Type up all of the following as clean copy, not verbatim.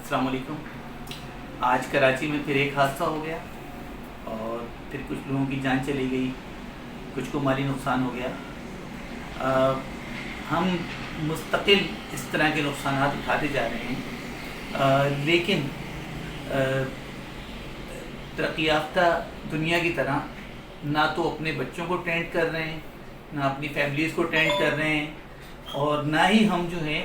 अस्सलाम वालेकुम। आज कराची में फिर एक हादसा हो गया और फिर कुछ लोगों की जान चली गई, कुछ को माली नुकसान हो गया। हम मुस्तकिल इस तरह के नुकसान उठाते जा रहे हैं, लेकिन तरक्की याफ्ता दुनिया की तरह ना तो अपने बच्चों को ट्रेंड कर रहे हैं, ना अपनी फैमिलीज़ को ट्रेंड कर रहे हैं, और ना ही हम जो हैं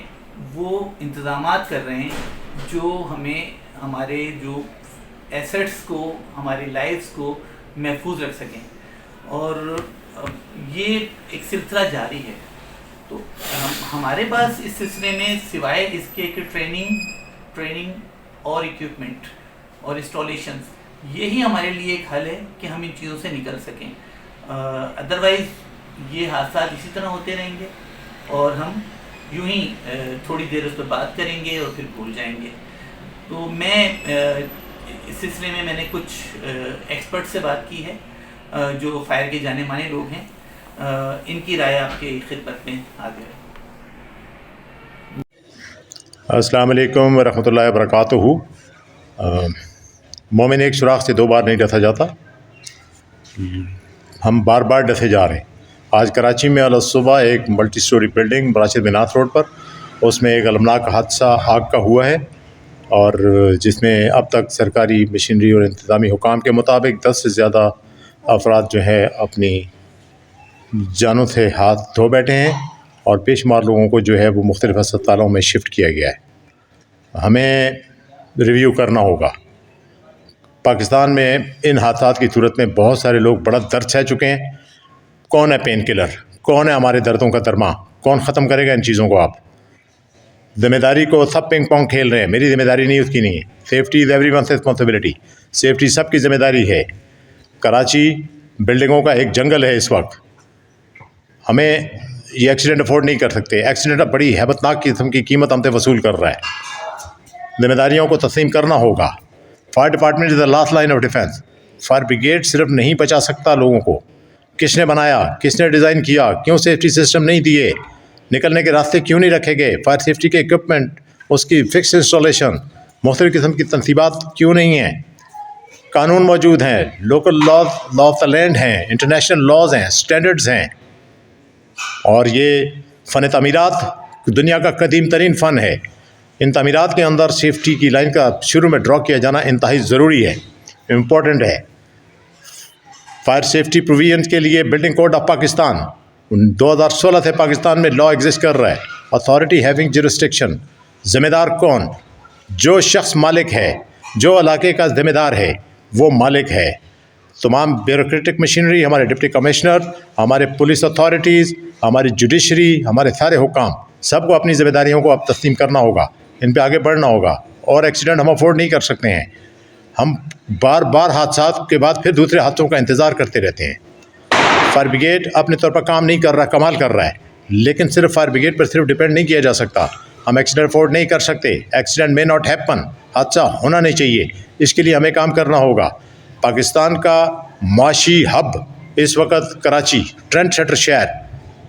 वो इंतज़ामात कर रहे हैं जो हमें हमारे जो एसेट्स को, हमारी लाइफ्स को महफूज रख सकें। और ये एक सिलसिला जारी है। तो हमारे पास इस सिलसिले में सिवाय इसके कि ट्रेनिंग और इक्विपमेंट और इंस्टॉलेशंस, यही हमारे लिए एक हल है कि हम इन चीज़ों से निकल सकें। अदरवाइज़ ये हादसा इसी तरह होते रहेंगे और हम यूं ही थोड़ी देर उस पर बात करेंगे और फिर भूल जाएंगे। तो मैं इस सिलसिले में मैंने कुछ एक्सपर्ट से बात की है जो फायर के जाने माने लोग हैं। इनकी राय आपके खिदमत में हाजिर है। अस्सलाम वालेकुम वरहमतुल्लाहि वबरकातुहू। मोमिन एक सुराख से दो बार नहीं डसा जाता, हम बार बार डसे जा रहे हैं। आज कराची में अल सुबह एक मल्टी स्टोरी बिल्डिंग राशिद बिनास रोड पर, उसमें एक अलमनाक हादसा आग का हुआ है, और जिसमें अब तक सरकारी मशीनरी और इंतज़ामी हुकाम के मुताबिक 10 से ज़्यादा अफराद जो है अपनी जानों से हाथ धो बैठे हैं, और बेशुमार लोगों को जो है वो मुख्तलिफ़ अस्पतालों में शिफ्ट किया गया है। हमें रिव्यू करना होगा। पाकिस्तान में इन हादसात की सूरत में बहुत सारे लोग बड़ा दर्द सह चुके हैं। कौन है पेन किलर, कौन है हमारे दर्दों का दरमा, कौन ख़त्म करेगा इन चीज़ों को? आप ज़िम्मेदारी को सब पिंग पोंग खेल रहे हैं, मेरी ज़िम्मेदारी नहीं, उसकी नहीं है। Safety is everyone's responsibility, safety सबकी ज़िम्मेदारी है। कराची बिल्डिंगों का एक जंगल है इस वक्त। हमें ये एक्सीडेंट अफोर्ड नहीं कर सकते। एक्सीडेंट अब बड़ी हैबतनाक किस्म की कीमत हमसे वसूल कर रहा है। ज़िम्मेदारियों को तस्लीम करना होगा। Fire department is the last line of defence. Fire brigade सिर्फ नहीं बचा सकता लोगों को। किसने बनाया, किसने डिज़ाइन किया, क्यों सेफ्टी सिस्टम नहीं दिए, निकलने के रास्ते क्यों नहीं रखे गए, फायर सेफ्टी के इक्विपमेंट, उसकी फिक्स इंस्टॉलेशन, मुख्तलिफ़ किस्म की तनसीबात क्यों नहीं हैं? कानून मौजूद हैं, local law of the land हैं, इंटरनेशनल लॉज हैं, स्टैंडर्ड्स हैं, और ये फ़न तामीरात दुनिया का कदीम तरीन फ़न है। इन तामीरात के अंदर सेफ्टी की लाइन का शुरू में ड्रॉ किया जाना इंतहाई ज़रूरी है, इम्पोर्टेंट है। फायर सेफ्टी प्रोविजन के लिए बिल्डिंग कोड ऑफ पाकिस्तान 2016 से पाकिस्तान में लॉ एग्जिस्ट कर रहा है। अथॉरिटी हैविंग जुरिस्डिक्शन, ज़िम्मेदार कौन? जो शख्स मालिक है, जो इलाके का ज़िम्मेदार है, वो मालिक है। तमाम ब्यूरोक्रेटिक मशीनरी, हमारे डिप्टी कमिश्नर, हमारे पुलिस अथॉरिटीज़, हमारी जुडिशरी, हमारे सारे हुकाम, सबको अपनी ज़िम्मेदारियों को अब तस्लीम करना होगा, इन पे आगे बढ़ना होगा। और एक्सीडेंट हम अफोर्ड नहीं कर सकते हैं। हम बार बार हादसात के बाद फिर दूसरे हादसों का इंतज़ार करते रहते हैं। फायर ब्रिगेड अपने तौर पर काम नहीं कर रहा, कमाल कर रहा है, लेकिन सिर्फ फायर ब्रिगेड पर सिर्फ डिपेंड नहीं किया जा सकता। हम एक्सीडेंट अफोर्ड नहीं कर सकते। एक्सीडेंट मे नॉट हैपन, हादसा होना नहीं चाहिए, इसके लिए हमें काम करना होगा। पाकिस्तान का माशी हब इस वक्त कराची, ट्रेंड सेटर शहर,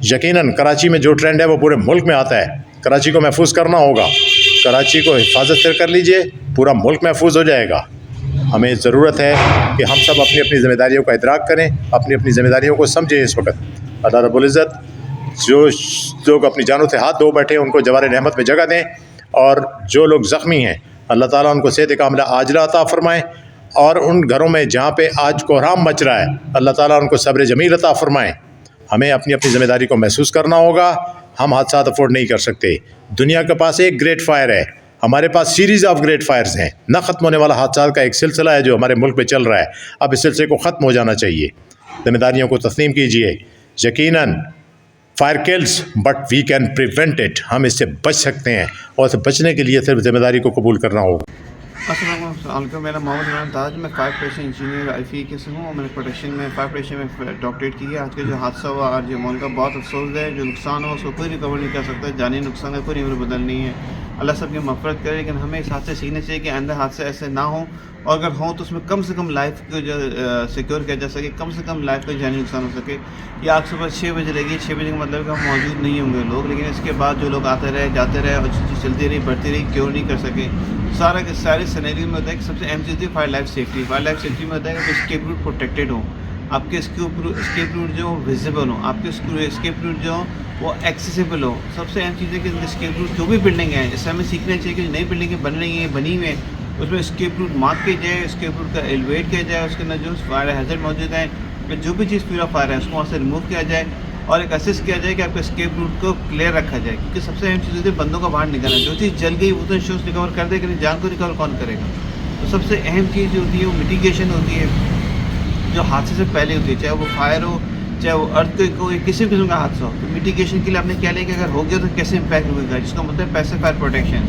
यकीनन कराची में जो ट्रेंड है वो पूरे मुल्क में आता है। कराची को महफूज करना होगा। कराची को हिफाजत से कर लीजिए, पूरा मुल्क महफूज हो जाएगा। हमें ज़रूरत है कि हम सब अपनी अपनी ज़िम्मेदारियों का इदराक करें, अपनी अपनी ज़िम्मेदारियों को समझें। इस वक्त अल्लाह रब्बुल इज़्ज़त जो लोग अपनी जानों से हाथ धो बैठे हैं उनको जवार रहमत में जगह दें, और जो लोग ज़ख्मी हैं अल्लाह ताला उनको सेहत कामिला आजिला अता फ़रमाएँ, और उन घरों में जहाँ पे आज कोहराम मच रहा है अल्लाह ताला उनको सब्र जमील अता फ़रमाएँ। हमें अपनी अपनी ज़िम्मेदारी को महसूस करना होगा। हम हादसात अफोर्ड नहीं कर सकते। दुनिया के पास एक ग्रेट फायर है, हमारे पास सीरीज़ ऑफ ग्रेट फायर्स हैं। न ख़त्म होने वाला हादसात का एक सिलसिला है जो हमारे मुल्क में चल रहा है। अब इस सिलसिले को ख़त्म हो जाना चाहिए। ज़िम्मेदारियों को तस्लीम कीजिए। यकीनन fire kills but we can prevent it, हम इससे बच सकते हैं, और इससे बचने के लिए सिर्फ ज़िम्मेदारी को कबूल करना होगा। अस्सलाम, मेरा मोहम्मद इमरान ताज, मैं फायर प्रोटेक्शन इंजीनियर IFE से हूँ, और मैंने फायर प्रोटेक्शन में डॉक्टरेट की है। आज का जो हादसा हुआ आरजे मॉल का, बहुत अफसोस है। जो नुकसान हुआ उसको कोई रिकवर नहीं कर सकता, जानी नुकसान का कोई रिकवर बदल नहीं है। اللہ سب کی مغفرت کرے. لیکن ہمیں اس حادثے سیکھنا چاہیے کہ آئندہ حادثے ایسے نہ ہوں, اور اگر ہوں تو اس میں کم سے کم لائف کو جو سیکیور کیا جا سکے, کم سے کم لائف کا جانی نقصان ہو سکے. یہ آگ صبح 6 بجے لگی, 6 بجے کا مطلب کہ ہم موجود نہیں ہوں گے لوگ, لیکن اس کے بعد جو لوگ آتے رہے جاتے رہے اور چیز چلتی رہی بڑھتی رہی, کیور نہیں کر سکے. سارا کے سارے سینیریو میں ہوتا ہے کہ سب سے اہم چیز ہوتی ہے fire life safety. Fire life safety میں ہوتا ہے کہ اسکیپ روٹ پروٹیکٹیڈ ہوں, آپ کے اسکیپ روٹ جو ویزیبل ہوں, آپ کے اسکیپ روٹ جو وہ ایکسیسیبل ہو. سب سے اہم چیز ہے کہ اسکیپ روٹ جو بھی بلڈنگ ہے, اس سے ہمیں سیکھنا چاہیے کہ نئی بلڈنگیں بن رہی ہیں, بنی ہوئی ہیں, اس میں اسکیپ روٹ مارک کیا جائے, اسکیپ روٹ کا ایلیویٹ کیا جائے, اس کے اندر جو فائر ہیزرڈ موجود ہیں, جو بھی چیز پیورا فائر ہے اس کو وہاں سے ریموو کیا جائے, اور ایک اسس کیا جائے کہ آپ کے اسکیپ روٹ کو کلیئر رکھا جائے. کیونکہ سب سے اہم چیز ہوتی ہے بندوں کا باہر نکلنا. جو چیز جل گئی وہ تو انشورنس ریکور کر دے, کہ جان کو ریکور کون کرے گا. تو سب سے اہم چیز جو ہوتی ہے وہ میٹیگیشن ہوتی ہے, جو حادثے سے پہلے ہوتی ہے, چاہے وہ فائر ہو, چاہے وہ ارتھ کو, کسی بھی قسم کا حادثہ ہو. تو میٹیگیشن کے لیے آپ نے کیا لیا کہ اگر ہو گیا تو کیسے امپیکٹ ہوئے گا, جس کا مطلب پیسے فائر پروٹیکشن,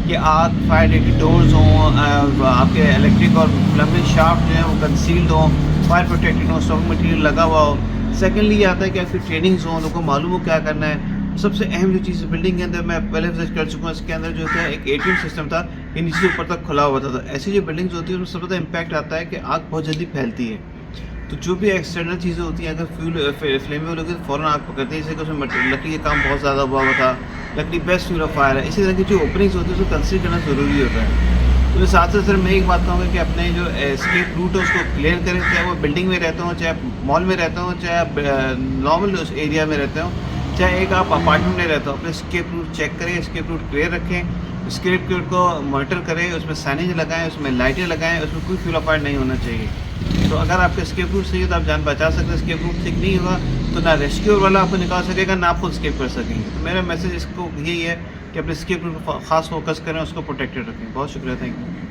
کہ آگ فائر ڈورز ہوں, آپ کے الیکٹرک اور پلمبنگ شافٹ جو ہیں وہ کنسیلڈ ہوں, فائر پروٹیکٹڈ ہوں, اسٹاک مٹیریل لگا ہوا ہو. سیکنڈلی یہ آتا ہے کہ آپ کی ٹریننگز ہوں, لوگوں کو معلوم ہو کیا کرنا ہے. سب سے اہم جو چیز بلڈنگ کے اندر میں پہلے وزٹ کر چکا ہوں, اس کے اندر جو تھا ایک ATM سسٹم تھا کہ نیچے سے اوپر تک کھلا ہوا تھا. ایسی جو بلڈنگز ہوتی ہیں ان میں سب سے زیادہ امپیکٹ آتا ہے کہ آگ بہت جلدی پھیلتی ہے. تو جو بھی ایکسٹرنل چیزیں ہوتی ہیں, اگر فلیمیبل ہوگی تو فوراً آگ پکڑتی ہے. جیسے کہ اس میں لکڑی کا کام بہت زیادہ ہوا تھا, لکڑی بیسٹ فیول آف فائر ہے. اسی طرح کی جو اوپننگز ہوتی ہے اس کو کنسیڈر کرنا ضروری ہوتا ہے. تو ساتھ ساتھ میں ایک بات کہوں گا کہ اپنے جو اسکیپ روٹ ہے اس کو کلیئر کریں, چاہے وہ بلڈنگ میں رہتے ہوں, چاہے مال میں رہتے ہوں, چاہے آپ نارمل ایریا میں رہتے ہوں, چاہے ایک آپ اپارٹمنٹ میں رہتے ہو. اپنے اسکیپ روٹ چیک کریں, اسکیپ روٹ کلیئر رکھیں, اسکیپ روٹ کو مانیٹر کریں, اس میں سائنیج لگائیں, اس میں لائٹیں لگائیں, اس میں کوئی فیول آف فائر نہیں ہونا چاہیے. تو اگر آپ کا اسکیپ روٹ صحیح ہے تو آپ جان بچا سکتے ہیں. اسکیپ روٹ ٹھیک نہیں ہوگا تو نہ ریسکیور والا آپ کو نکال سکے گا, نہ آپ خود اسکیپ کر سکیں گے. تو میرا میسج اس کو یہی ہے کہ اپنے اسکیپ روٹ پر خاص فوکس کریں, اس کو پروٹیکٹڈ رکھیں. بہت شکریہ, تھینک یو.